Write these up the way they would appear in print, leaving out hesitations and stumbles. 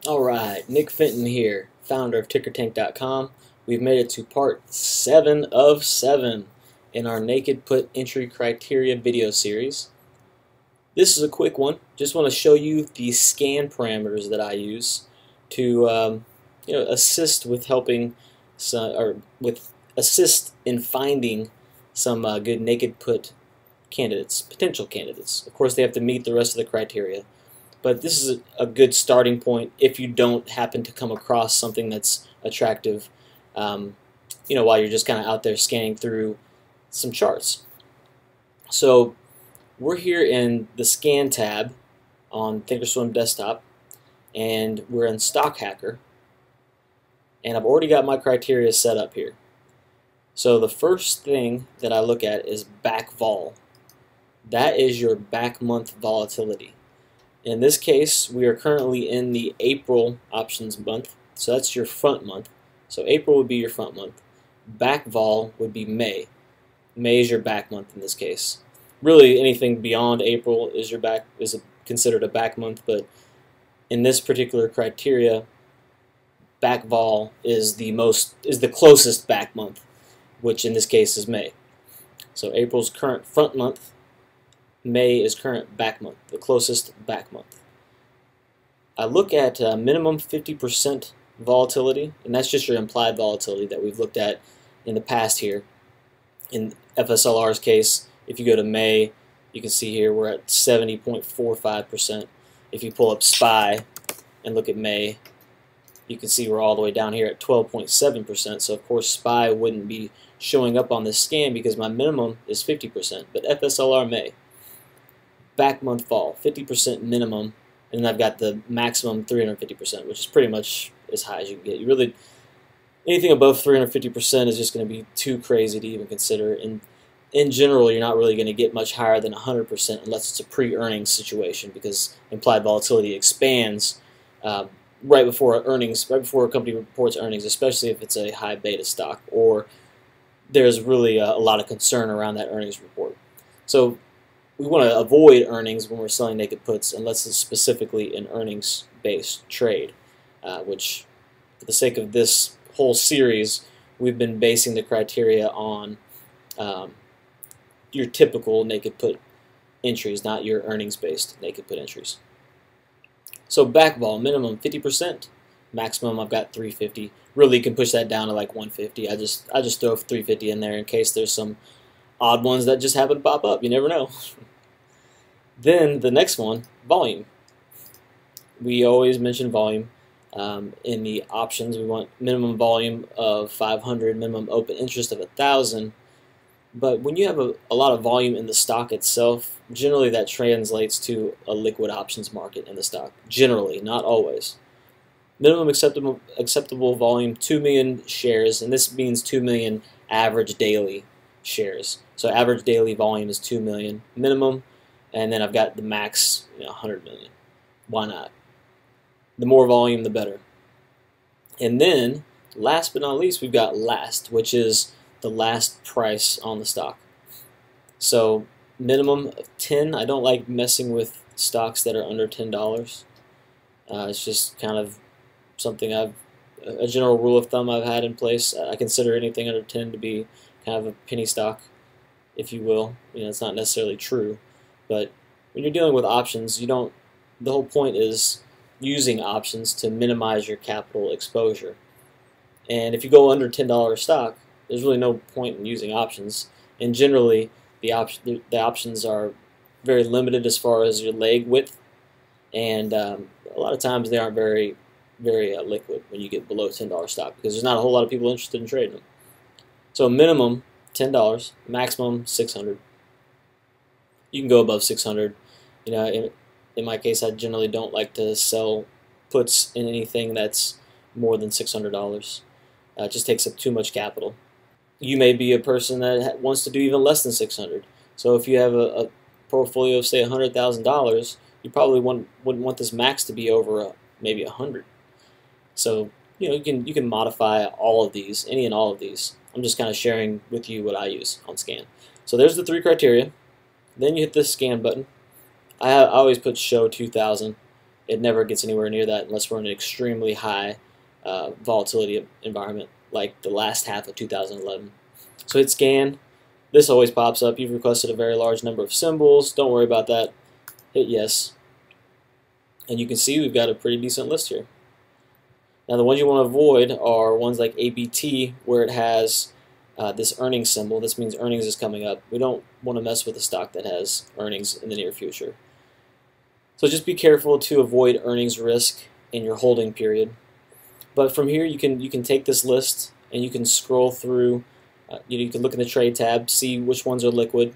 Alright, Nick Fenton here, founder of TickerTank.com. We've made it to part 7 of 7 in our Naked Put Entry Criteria video series. This is a quick one. Just want to show you the scan parameters that I use to assist with helping assist in finding some good naked put candidates, potential candidates. Of course, they have to meet the rest of the criteria. But this is a good starting point if you don't happen to come across something that's attractive, while you're just kind of out there scanning through some charts. So we're here in the Scan tab on thinkorswim desktop, and we're in Stock Hacker, and I've already got my criteria set up here. So the first thing that I look at is back vol. That is your back month volatility. In this case, we are currently in the April options month, so that's your front month. So April would be your front month. Back vol would be May. May is your back month in this case. Really, anything beyond April is considered a back month, but in this particular criteria, back vol is the closest back month, which in this case is May. So April's current front month. May is current back month, the closest back month. I look at minimum 50% volatility, and that's just your implied volatility that we've looked at in the past here. In FSLR's case, if you go to May, you can see here we're at 70.45%. If you pull up SPY and look at May, you can see we're all the way down here at 12.7%. So of course SPY wouldn't be showing up on this scan because my minimum is 50%, but FSLR May. Back month vol, 50% minimum, and then I've got the maximum 350%, which is pretty much as high as you can get. Anything above 350% is just going to be too crazy to even consider. And in general, you're not really going to get much higher than 100% unless it's a pre-earnings situation, because implied volatility expands right before a company reports earnings, especially if it's a high beta stock or there's really a lot of concern around that earnings report. So we want to avoid earnings when we're selling naked puts unless it's specifically an earnings-based trade, which, for the sake of this whole series, we've been basing the criteria on your typical naked put entries, not your earnings-based naked put entries. So back vol, minimum 50%, maximum I've got 350. Really, you can push that down to like 150. I just throw 350 in there in case there's some odd ones that just happen to pop up. You never know. Then the next one, volume. We always mention volume. In the options, we want minimum volume of 500, minimum open interest of 1,000. But when you have a lot of volume in the stock itself, generally that translates to a liquid options market in the stock. Generally, not always. Minimum acceptable volume, 2 million shares, and this means 2 million average daily shares. So average daily volume is 2 million minimum, and then I've got the max, 100 million. Why not? The more volume, the better. And then, last but not least, we've got last, which is the last price on the stock. So minimum of 10. I don't like messing with stocks that are under $10. It's just kind of something a general rule of thumb I've had in place. I consider anything under 10 to be kind of a penny stock, if you will. It's not necessarily true, but when you're dealing with options, the whole point is using options to minimize your capital exposure. And if you go under $10 stock, there's really no point in using options. And generally, the options are very limited as far as your leg width, and a lot of times they aren't very liquid when you get below $10 stock, because there's not a whole lot of people interested in trading them. So minimum $10, maximum $600. You can go above $600. In my case, I generally don't like to sell puts in anything that's more than $600. It just takes up too much capital. You may be a person that wants to do even less than $600. So if you have a portfolio of, say, $100,000, you probably wouldn't want this max to be over maybe $100. So you can modify all of these, any and all of these. I'm just kind of sharing with you what I use on Scan. So there's the 3 criteria. Then you hit this Scan button. I always put show 2000. It never gets anywhere near that unless we're in an extremely high volatility environment like the last half of 2011. So hit scan. This always pops up. You've requested a very large number of symbols. Don't worry about that. Hit yes. And you can see we've got a pretty decent list here. Now the ones you want to avoid are ones like ABT where it has this earnings symbol. This means earnings is coming up. We don't want to mess with a stock that has earnings in the near future. So just be careful to avoid earnings risk in your holding period. But from here you can take this list and you can scroll through. You can look in the trade tab, see which ones are liquid.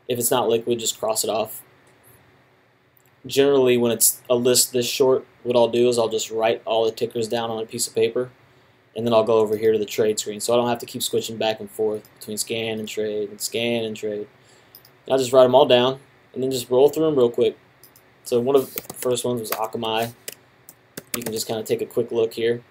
If it's not liquid, just cross it off. Generally, when it's a list this short, what I'll do is I'll just write all the tickers down on a piece of paper, and then I'll go over here to the trade screen, so I don't have to keep switching back and forth between scan and trade and scan and trade. I'll just write them all down and then just roll through them real quick. So one of the first ones was Akamai. You can just kind of take a quick look here.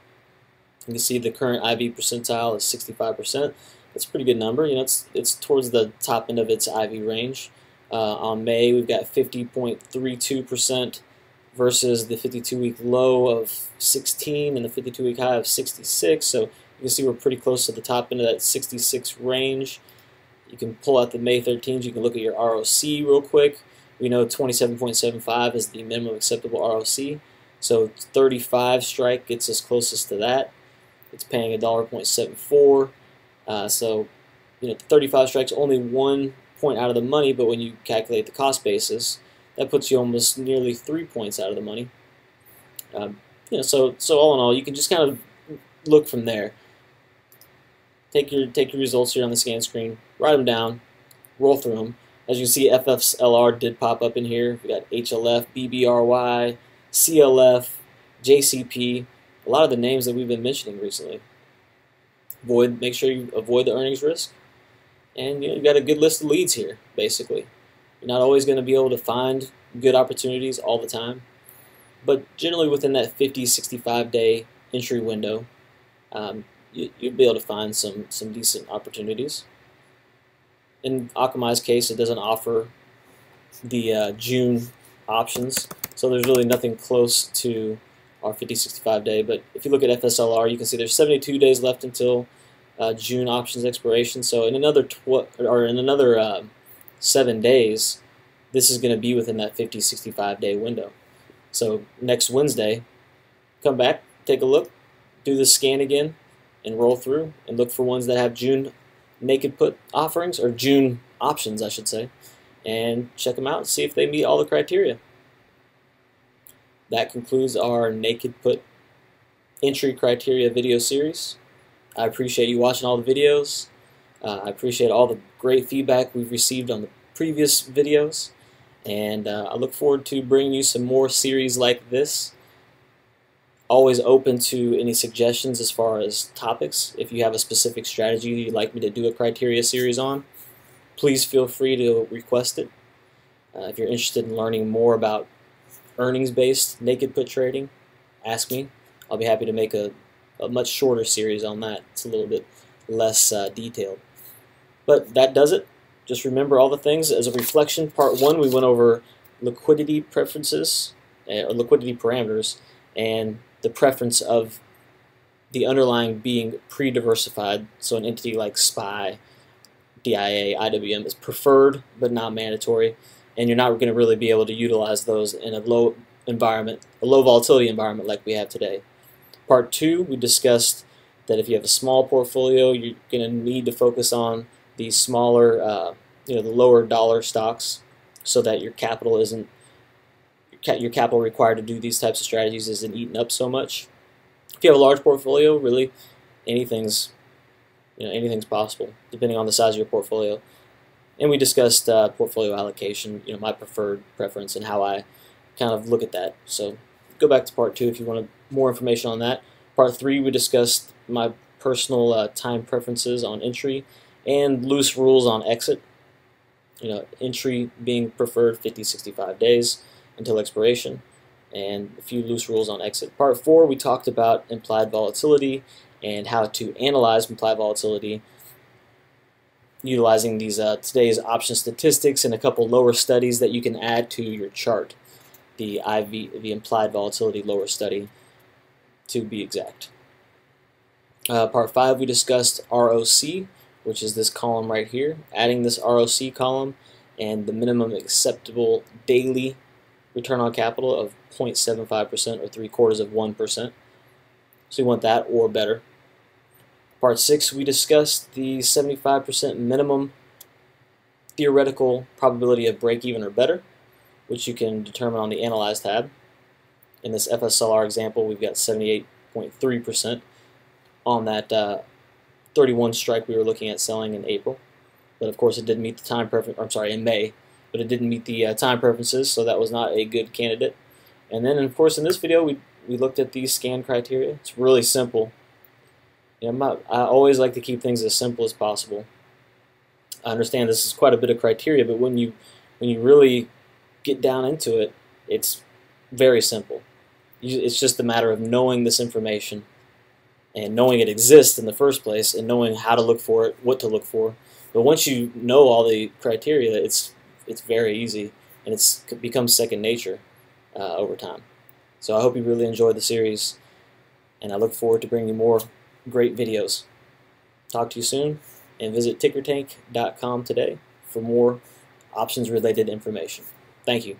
You can see the current IV percentile is 65%. That's a pretty good number. You know, it's towards the top end of its IV range. On May, we've got 50.32% versus the 52-week low of 16 and the 52-week high of 66. So you can see we're pretty close to the top end of that 66 range. You can pull out the May 13th. You can look at your ROC real quick. We know 27.75 is the minimum acceptable ROC. So 35 strike gets us closest to that. It's paying $1.74. So, you know, 35 strikes, only 1 point out of the money, but when you calculate the cost basis, that puts you almost nearly 3 points out of the money. You know, so all in all, you can just kind of look from there. Take your results here on the scan screen, write them down, roll through them. As you can see, FFLR did pop up in here. We got HLF, BBRY, CLF, JCP, a lot of the names that we've been mentioning recently. Make sure you avoid the earnings risk, and you know, you've got a good list of leads here. Basically, you're not always going to be able to find good opportunities all the time, but generally within that 50-65 day entry window, you'll be able to find some decent opportunities. In Akamai's case, it doesn't offer the June options, so there's really nothing close to our 50-65 day. But if you look at FSLR, you can see there's 72 days left until June options expiration. So in another 7 days, this is going to be within that 50-65 day window. So next Wednesday, come back, take a look, do the scan again, and roll through and look for ones that have June naked put offerings, or June options, I should say, and check them out and see if they meet all the criteria. That concludes our naked put entry criteria video series. I appreciate you watching all the videos. I appreciate all the great feedback we've received on the previous videos, and I look forward to bringing you some more series like this. Always open to any suggestions as far as topics. If you have a specific strategy you'd like me to do a criteria series on, please feel free to request it. If you're interested in learning more about earnings-based naked put trading, ask me. I'll be happy to make a much shorter series on that. It's a little bit less detailed. But that does it. Just remember all the things. As a reflection, part 1 we went over liquidity preferences, or liquidity parameters, and the preference of the underlying being pre-diversified. So an entity like SPY, DIA, IWM is preferred but not mandatory, and you're not going to really be able to utilize those in a low volatility environment like we have today. Part 2, we discussed that if you have a small portfolio, you're going to need to focus on these smaller, the lower dollar stocks, so that your capital required to do these types of strategies isn't eaten up so much. If you have a large portfolio, really anything's possible depending on the size of your portfolio. And we discussed portfolio allocation, my preference and how I kind of look at that. So go back to part 2 if you want more information on that. Part 3, we discussed my personal time preferences on entry and loose rules on exit. Entry being preferred 50-65 days until expiration, and a few loose rules on exit. Part 4, we talked about implied volatility and how to analyze implied volatility utilizing these today's option statistics and a couple lower studies that you can add to your chart. the Implied Volatility lower study to be exact. Part 5, we discussed ROC, which is this column right here. Adding this ROC column and the minimum acceptable daily return on capital of 0.75% or 0.75%. So we want that or better. Part 6, we discussed the 75% minimum theoretical probability of break-even or better, which you can determine on the Analyze tab. In this FSLR example, we've got 78.3% on that 31 strike we were looking at selling in April. But of course it didn't meet the time preference, I'm sorry, in May, but it didn't meet the time preferences, so that was not a good candidate. And then of course in this video we looked at these scan criteria. It's really simple. You know, I always like to keep things as simple as possible. I understand this is quite a bit of criteria, but when you really get down into it, it's very simple. It's just a matter of knowing this information and knowing it exists in the first place and knowing how to look for it, what to look for. But once you know all the criteria, it's very easy, and it becomes second nature over time. So I hope you really enjoyed the series, and I look forward to bringing you more great videos. Talk to you soon, and visit TickerTank.com today for more options-related information. Thank you.